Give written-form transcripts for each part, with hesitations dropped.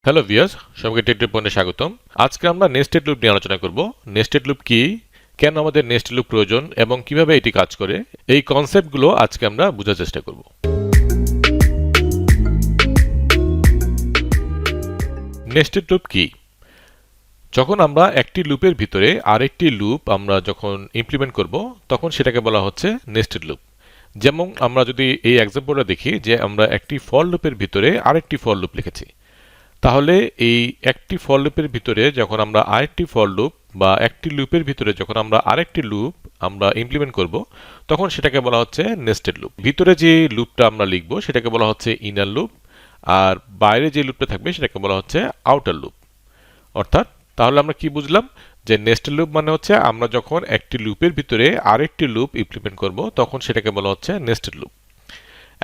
Hello viewers, সবাইকে take পয়েন্টে স্বাগতম। আজকে আমরা নেস্টেড লুপ নিয়ে আলোচনা করব। নেস্টেড লুপ কি, কেন আমাদের নেস্টেড লুপ প্রয়োজন এবং কিভাবে এটি কাজ করে, এই কনসেপ্টগুলো আজকে আমরা বোঝার চেষ্টা করব। নেস্টেড লুপ কি? যখন আমরা একটি লুপের ভিতরে আরেকটি লুপ আমরা যখন ইমপ্লিমেন্ট করব, তখন সেটাকে বলা হচ্ছে নেস্টেড লুপ। যেমন আমরা যদি এই এক্সাম্পলটা দেখি যে আমরা একটি ফর লুপের ভিতরে আরেকটি ফর লুপ লিখেছি, তাহলে এই একটি ফর লুপের ভিতরে যখন আমরা আরেকটি ফর লুপ বা একটি লুপের ভিতরে যখন আমরা আরেকটি লুপ আমরা ইমপ্লিমেন্ট করব, তখন সেটাকে বলা হচ্ছে নেস্টেড লুপ। ভিতরে যে লুপটা আমরা লিখব সেটাকে বলা হচ্ছে ইনার লুপ, আর বাইরে যে লুপটা থাকবে সেটাকে বলা হচ্ছে আউটার লুপ। অর্থাৎ তাহলে আমরা কি বুঝলাম যে নেস্টেড লুপ মানে হচ্ছে আমরা যখন একটি লুপের ভিতরে আরেকটি লুপ ইমপ্লিমেন্ট করব, তখন সেটাকে বলা হচ্ছে নেস্টেড লুপ।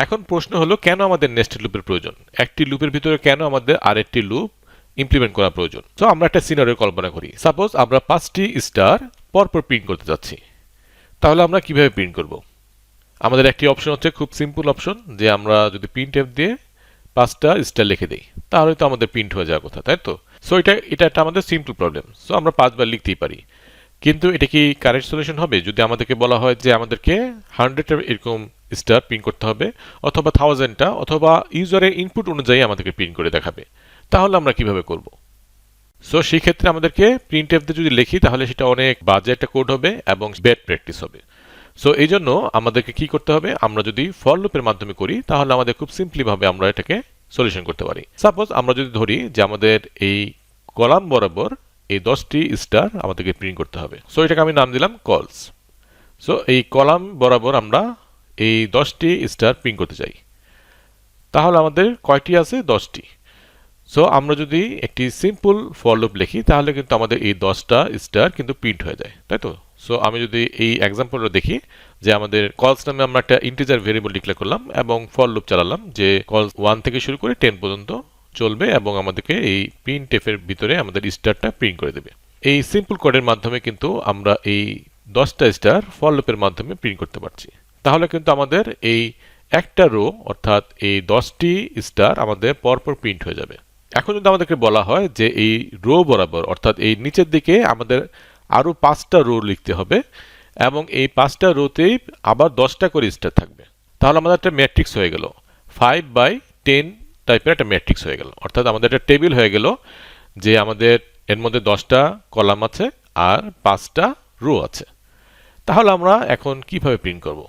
এখন প্রশ্ন হলো, কেন আমাদের নেস্টেড লুপের প্রয়োজন? একটি লুপের ভিতরে কেন আমাদের আরেকটি লুপ ইমপ্লিমেন্ট করা প্রয়োজন? তো আমরা একটা সিনারিও কল্পনা করি। সাপোজ আমরা 5টি স্টার পরপর প্রিন্ট করতে যাচ্ছি। তাহলে আমরা কিভাবে প্রিন্ট করব? আমাদের একটি অপশন হচ্ছে, খুব সিম্পল অপশন, যে আমরা যদি প্রিন্টএফ দিয়ে 5টা স্টার লিখে দিই, তাহলে তো আমাদের প্রিন্ট হয়ে যাওয়ার কথা, তাই তো? সো এটা একটা আমাদের সিম্পল প্রবলেম। সো আমরা 5বার লিখতেই পারি। কিন্তু এটা কি কারেক্ট সলিউশন হবে যদি আমাদেরকে বলা হয় যে আমাদেরকে 100টা এরকম স্টার প্রিন্ট করতে হবে, অথবা 1000টা, অথবা ইউজারের ইনপুট অনুযায়ী আমাদেরকে প্রিন্ট করে দেখাবে? তাহলে আমরা কিভাবে করব? সো সেই ক্ষেত্রে আমাদেরকে প্রিন্টএফ দিয়ে যদি লিখি, তাহলে সেটা অনেক বাজে একটা কোড হবে এবং ব্যাড প্র্যাকটিস হবে। সো এই জন্য আমাদেরকে কি করতে হবে? আমরা যদি ফর লুপের মাধ্যমে করি, তাহলে আমাদের খুব সিম্পলি ভাবে আমরা এটাকে সলিউশন করতে পারি। সাপোজ আমরা যদি ধরি যে আমাদের এই কলাম বরাবর এই 10টি স্টার আমাদেরকে প্রিন্ট করতে হবে। সো এটাকে আমি নাম দিলাম কলস। সো এই কলাম বরাবর আমরা এই 10টি স্টার প্রিন্ট করতে চাই। তাহলে আমাদের কয়টি আছে? 10টি। সো আমরা যদি একটি সিম্পল ফর লুপ লিখি, তাহলে কিন্তু আমাদের এই 10টা স্টার কিন্তু প্রিন্ট হয়ে যায়, তাই তো? সো আমি যদি এই এক্সাম্পলটা দেখি যে আমাদের কলস নামে আমরা একটা ইন্টিজার ভেরিয়েবল ডিক্লেয়ার করলাম এবং ফর লুপ চালালাম যে কলস 1 থেকে শুরু করে 10 পর্যন্ত চলবে এবং আমাদেরকে এই প্রিন্টএফ এর ভিতরে আমাদের স্টারটা প্রিন্ট করে দেবে। এই সিম্পল কোডের মাধ্যমে কিন্তু আমরা এই 10টা স্টার ফর লুপের মাধ্যমে প্রিন্ট করতে পারছি। তাহলে কিন্তু আমাদের এই একটা রো, অর্থাৎ এই 10টি স্টার আমাদের পরপর প্রিন্ট হয়ে যাবে। এখন যদি আমাদেরকে বলা হয় যে এই রো বরাবর, অর্থাৎ এই নিচের দিকে আমাদের আরো 5টা রো লিখতে হবে এবং এই 5টা রোতেই আবার 10টা করে স্টার থাকবে, তাহলে আমাদের একটা ম্যাট্রিক্স হয়ে গেল, 5/10 টাইপের একটা ম্যাট্রিক্স হয়ে গেল। অর্থাৎ আমাদের একটা টেবিল হয়ে গেল যে আমাদের এর মধ্যে 10টা কলাম আছে আর 5টা রো আছে। তাহলে আমরা এখন কিভাবে প্রিন্ট করব?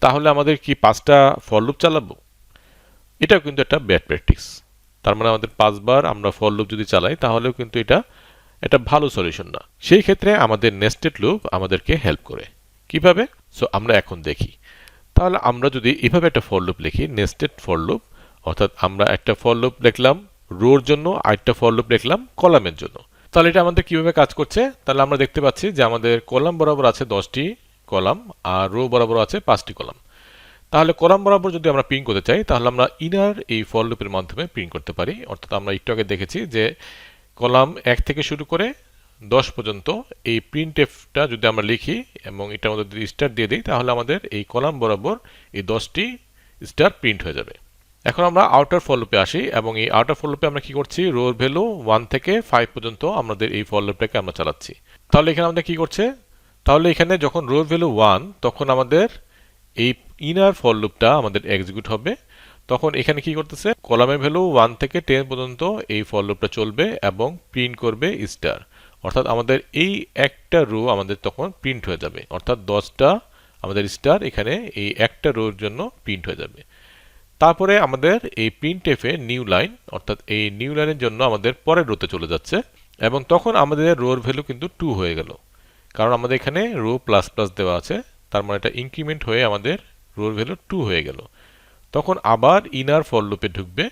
তাহলে আমাদের কি 5টা ফর লুপ চালাবো? এটাও কিন্তু একটা ব্যাড প্র্যাকটিস। তার মানে আমাদের 5বার আমরা ফর লুপ যদি চালাই, তাহলেও কিন্তু এটা ভালো সলিউশন না। সেই ক্ষেত্রে আমাদের নেস্টেড লুপ আমাদেরকে হেল্প করে। কিভাবে? সো আমরা এখন দেখি। তাহলে আমরা যদি এভাবে একটা ফর লুপ লিখি, নেস্টেড ফর লুপ, অর্থাৎ আমরা একটা ফর লুপ লিখলাম রোর জন্য, আরেকটা ফর লুপ লিখলাম কলামের জন্য। তাহলে এটা আমাদের কিভাবে কাজ করছে? তাহলে আমরা দেখতে পাচ্ছি যে আমাদের কলাম বরাবর আছে 10টি কলাম আর রো বরাবর আছে 5টি কলাম। তাহলে কলাম বরাবর যদি আমরা প্রিন্ট করতে চাই, তাহলে আমরা ইনার এই ফর লুপের মাধ্যমে প্রিন্ট করতে পারি। অর্থাৎ আমরা একটু আগে দেখেছি যে কলাম 1 থেকে শুরু করে 10 পর্যন্ত এই প্রিন্টএফটা যদি আমরা লিখি এবং এটার মধ্যে যদি স্টার দিয়ে দিই, তাহলে আমাদের এই কলাম বরাবর এই 10টি স্টার প্রিন্ট হয়ে যাবে। এখন আমরা আউটার ফর লুপে আসি এবং এই আউটার ফর লুপে আমরা কি করছি? রোর ভ্যালু 1 থেকে 5 পর্যন্ত আমাদের এই ফর লুপটাকে আমরা চালাচ্ছি। তাহলে এখানে আমাদের কি করছে? তাহলে এখানে যখন রোর ভ্যালু 1, তখন আমাদের এই ইনার ফর লুপটা আমাদের এক্সিকিউট হবে। তখন এখানে কি করতেছে? কলামের ভ্যালু 1 থেকে 10 পর্যন্ত এই ফর লুপটা চলবে এবং প্রিন্ট করবে স্টার। অর্থাৎ আমাদের এই একটা রো আমাদের তখন প্রিন্ট হয়ে যাবে, অর্থাৎ 10টা আমাদের স্টার এখানে এই একটা রোর জন্য প্রিন্ট হয়ে যাবে। তারপরে আমাদের এই প্রিন্টএফ এ নিউ লাইন, অর্থাৎ এই নিউ লাইনের জন্য আমাদের পরের রোতে চলে যাচ্ছে এবং তখন আমাদের রোর ভ্যালু কিন্তু 2 হয়ে গেল, কারণ আমাদের এখানে রো প্লাস প্লাস দেওয়া আছে। তার মানে এটা ইনক্রিমেন্ট হয়ে আমাদের রোর ভ্যালু 2 হয়ে গেল। তখন আবার ইনার ফর লুপে ঢুকবে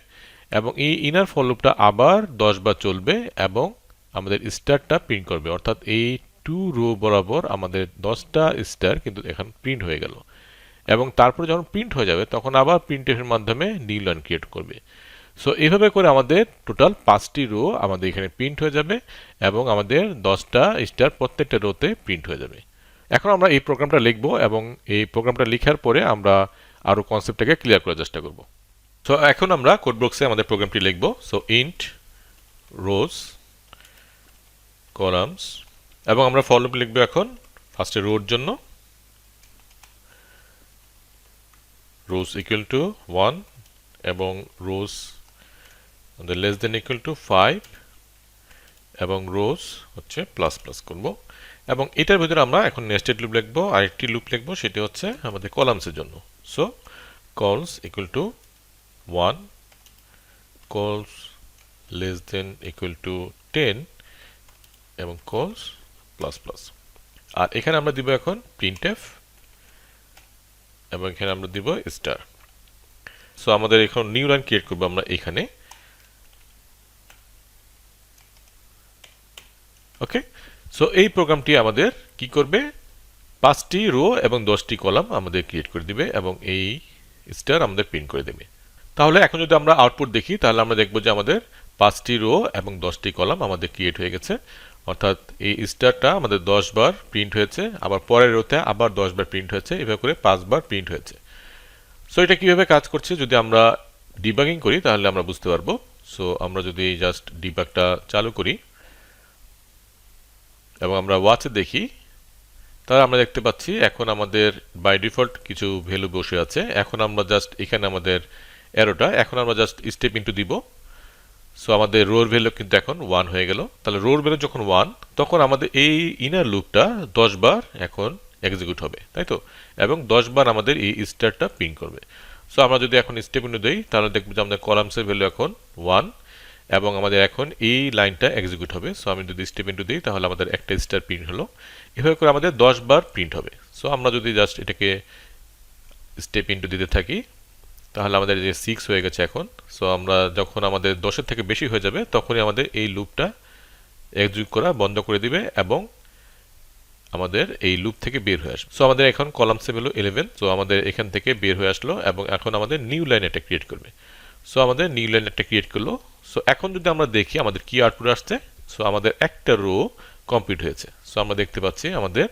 এবং এই ইনার ফর লুপটা আবার 10 বার চলবে এবং আমাদের স্টারটা প্রিন্ট করবে। অর্থাৎ এই 2 রো বরাবর আমাদের 10টা স্টার কিন্তু এখন প্রিন্ট হয়ে গেল এবং তারপরে যখন প্রিন্ট হয়ে যাবে, তখন আবার প্রিন্টএফ এর মাধ্যমে নিউ লাইন ক্রিয়েট করবে। সো এইভাবে করে আমাদের টোটাল 5টি রো আমাদের এখানে প্রিন্ট হয়ে যাবে এবং আমাদের 10টা স্টার প্রত্যেকটা রোতে প্রিন্ট হয়ে যাবে। এখন আমরা এই প্রোগ্রামটা লিখব এবং এই প্রোগ্রামটা লেখার পরে আমরা আরো কনসেপ্টটাকে ক্লিয়ার করার চেষ্টা করব। সো এখন আমরা কোড বক্সে আমাদের প্রোগ্রামটি লিখব। সো ইন্ট রোজ কলামস এবং আমরা ফর লুপ লিখব এখন ফার্স্টে রোর জন্য রোজ ইকুয়াল টু 1 এবং রোজ লেস দেন ইকুয়াল টু 5 এবং রোজ হচ্ছে প্লাস প্লাস করব এবং এটার ভিতরে আমরা এখন নেস্টেড লুপ লিখব আরেকটি লুপ লিখব সেটা হচ্ছে আমাদের কলামসের জন্য সো কলস ইকুয়াল টু 1 কলস লেস দেন ইকুয়াল টু 10 এবং কলস প্লাস প্লাস আর এখানে আমরা দিব এখন প্রিন্টএফ এবং এখানে আমরা দিব স্টার সো আমাদের এখন নিউ লাইন ক্রিয়েট করব আমরা এখানে ওকে সো এই প্রোগ্রামটি আমাদের কি করবে 5টি রো এবং 10টি কলাম আমাদের ক্রিয়েট করে দিবে এবং এই স্টার আমাদের প্রিন্ট করে দেবে তাহলে এখন যদি আমরা আউটপুট দেখি তাহলে আমরা দেখব যে আমাদের 5টি রো এবং 10টি কলাম আমাদের ক্রিয়েট হয়ে গেছে অর্থাৎ এই স্টারটা আমাদের 10 বার প্রিন্ট হয়েছে আবার পরের রোতে আবার 10 বার প্রিন্ট হয়েছে এভাবে করে 5 বার প্রিন্ট হয়েছে সো এটা কিভাবে কাজ করছে যদি আমরা ডিবাগিং করি তাহলে আমরা বুঝতে পারবো সো আমরা যদি জাস্ট ডিবাগটা চালু করি এবং আমরা ওয়াচে দেখি তাহলে আমরা দেখতে পাচ্ছি এখন আমাদের বাই ডিফল্ট কিছু ভ্যালু বসে আছে এখন আমরা জাস্ট এখানে আমাদের অ্যারোটা এখন আমরা জাস্ট স্টেপ ইনটু দিব সো আমাদের রোর ভ্যালু কিন্তু এখন 1 হয়ে গেল তাহলে রোর ভ্যালু যখন 1 তখন আমাদের এই ইনার লুপটা 10 বার এখন এক্সিকিউট হবে তাই তো এবং 10 বার আমাদের এই স্টারটা প্রিন্ট করবে সো আমরা যদি এখন স্টেপ ইনটু দেই তাহলে দেখব যে আমাদের কলামসের ভ্যালু এখন 1 এবং আমাদের এখন এই লাইনটা এক্সিকিউট হবে সো আমি যদি স্টেপ ইনটু দিই তাহলে আমাদের একটা স্টার প্রিন্ট হলো এভাবে করে আমাদের 10 বার প্রিন্ট হবে সো আমরা যদি জাস্ট এটাকে স্টেপ ইনটু দিতে থাকি তাহলে আমাদের যে 6 হয়ে গেছে এখন সো আমরা যখন আমাদের 10 এর থেকে বেশি হয়ে যাবে তখনই আমাদের এই লুপটা এক্সিকিউট করা বন্ধ করে দিবে এবং আমাদের এই লুপ থেকে বের হয়ে আসবে সো আমাদের এখন কলামসে হলো 11 সো আমাদের এখান থেকে বের হয়ে আসলো এবং এখন আমাদের নিউ লাইন এটা ক্রিয়েট করবে সো আমাদের নিউ লাইন একটা ক্রিয়েট করলো সো এখন যদি আমরা দেখি আমাদের কি আউটপুট আসছে সো আমাদের একটা রো কমপ্লিট হয়েছে সো আমরা দেখতে পাচ্ছি আমাদের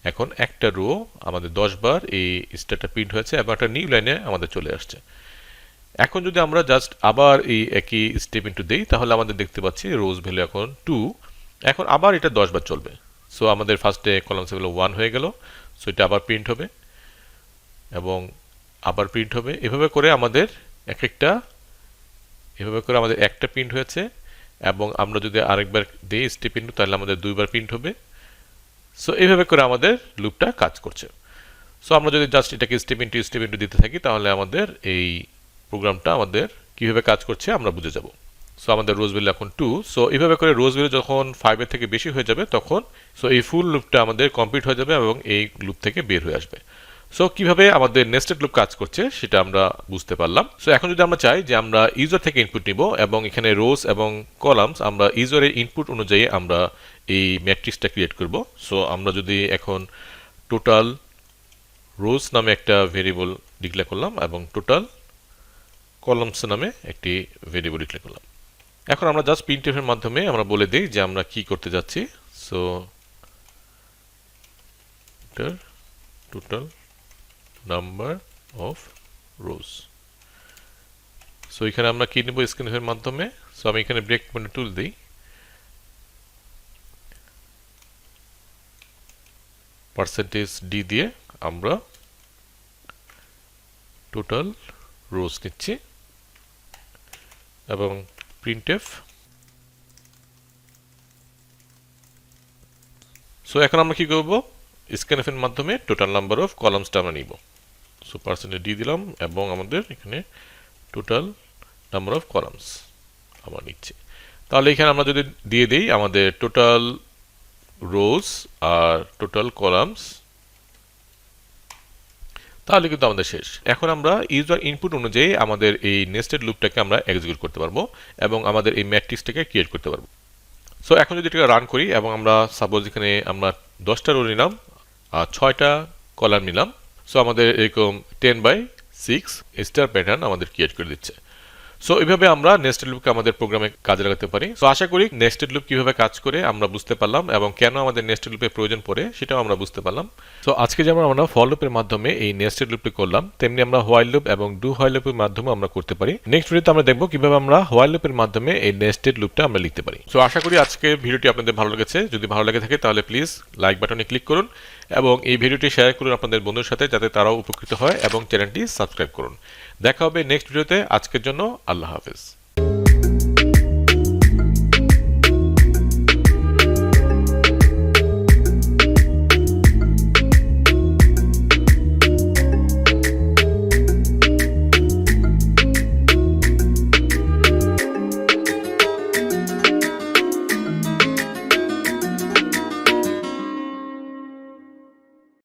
এখন একটা রো আমাদের 10 বার এই স্টারটা প্রিন্ট হয়েছে এবং একটা নিউ লাইনে আমাদের চলে আসছে এখন যদি আমরা জাস্ট আবার এই একই স্টেপ ইনটু দেই তাহলে আমাদের দেখতে পাচ্ছি রোজ ভ্যালু এখন 2 এখন আবার এটা 10 বার চলবে সো আমাদের ফার্স্টে কলামস হলো 1 হয়ে গেল সো এটা আবার প্রিন্ট হবে এবং আবার প্রিন্ট হবে এভাবে করে আমাদের এভাবে করে আমাদের একটা প্রিন্ট হয়েছে এবং আমরা যদি আরেকবার দেই স্টেপ ইনটু তাহলে আমাদের দুইবার প্রিন্ট হবে সো এইভাবে করে আমাদের লুপটা কাজ করছে সো আমরা যদি জাস্ট এটাকে স্টেপ ইনটু দিতে থাকি তাহলে আমাদের এই প্রোগ্রামটা আমাদের কিভাবে কাজ করছে আমরা বুঝে যাব সো আমাদের রোজ ভ্যালু এখন 2 সো এইভাবে করে রোজ ভ্যালু যখন 5 এর থেকে বেশি হয়ে যাবে তখন সো এই ফুল লুপটা আমাদের কমপ্লিট হয়ে যাবে এবং এই লুপ থেকে বের হয়ে আসবে সো কিভাবে আমাদের নেস্টেড লুপ কাজ করছে সেটা আমরা বুঝতে পারলাম সো এখন যদি আমরা চাই যে আমরা ইউজার থেকে ইনপুট নিব এবং এখানে রোজ এবং কলামস আমরা ইউজারের ইনপুট অনুযায়ী আমরা এই ম্যাট্রিক্সটা ক্রিয়েট করব সো আমরা যদি এখন টোটাল রোজ নামে একটা ভেরিয়েবল ডিক্লেয়ার করলাম এবং টোটাল কলামস নামে একটি ভেরিয়েবল ডিক্লেয়ার করলাম এখন আমরা জাস্ট প্রিন্টএফ এর মাধ্যমে আমরা বলে দেই যে আমরা কি করতে যাচ্ছি so total number of rose so এখানে আমরা কি নেব স্ক্রিনএফ এর মাধ্যমে সো আমি এখানে ব্রেক পয়েন্ট টুল দিই %d দিয়ে আমরা টোটাল রোজ নিচ্ছি এবং প্রিন্টএফ সো এখন আমরা কি করব স্ক্যানএফ এর মাধ্যমে টোটাল নাম্বার অফ কলামসটা আমরা নিব সো %d দিলাম এবং আমাদের এখানে টোটাল নাম্বার অফ কলামস আমরা নিচ্ছি তাহলে এখানে আমরা যদি দিয়ে দেই আমাদের টোটাল রোজ আর টোটাল কলামস তাহলে কিন্তু আমাদের শেষ এখন আমরা ইউজার ইনপুট অনুযায়ী আমাদের এই নেস্টেড লুপটাকে আমরা এক্সিকিউট করতে পারবো এবং আমাদের এই ম্যাট্রিক্সটাকে ক্রিয়েট করতে পারবো সো এখন যদি এটাকে রান করি এবং আমরা সাপোজ এখানে আমরা 10টা রো নিলাম আর 6টা কলাম নিলাম সো আমাদের এরকম 10 বাই 6 স্টার প্যাটার্ন আমাদের ক্রিয়েট করে দিচ্ছে সো এইভাবে আমরা নেস্টেড লুপকে আমাদের প্রোগ্রামে কাজে লাগাতে পারি। সো আশা করি নেস্টেড লুপ কিভাবে কাজ করে আমরা বুঝতে পারলাম এবং কেন আমাদের নেস্টেড লুপের প্রয়োজন পড়ে সেটাও আমরা বুঝতে পারলাম। সো আজকে যেমন আমরা ফর লুপের মাধ্যমে এই নেস্টেড লুপটি করলাম, তেমনি আমরা হোয়াইল লুপ এবং ডু হোয়াইল লুপের মাধ্যমে আমরা করতে পারি। নেক্সট ভিডিওতে আমরা দেখব কিভাবে আমরা হোয়াইল লুপের মাধ্যমে এই নেস্টেড লুপটা আমরা লিখতে পারি। সো আশা করি আজকে ভিডিওটি আপনাদের ভালো লেগেছে। যদি ভালো লেগে থাকে তাহলে প্লিজ লাইক বাটনে ক্লিক করুন এবং এই ভিডিওটি শেয়ার করুন আপনাদের বন্ধুর সাথে, যাতে তারাও উপকৃত হয়, এবং চ্যানেলটি সাবস্ক্রাইব করুন। দেখা হবে নেক্সট ভিডিওতে। আজকের জন্য আল্লাহ হাফেজ।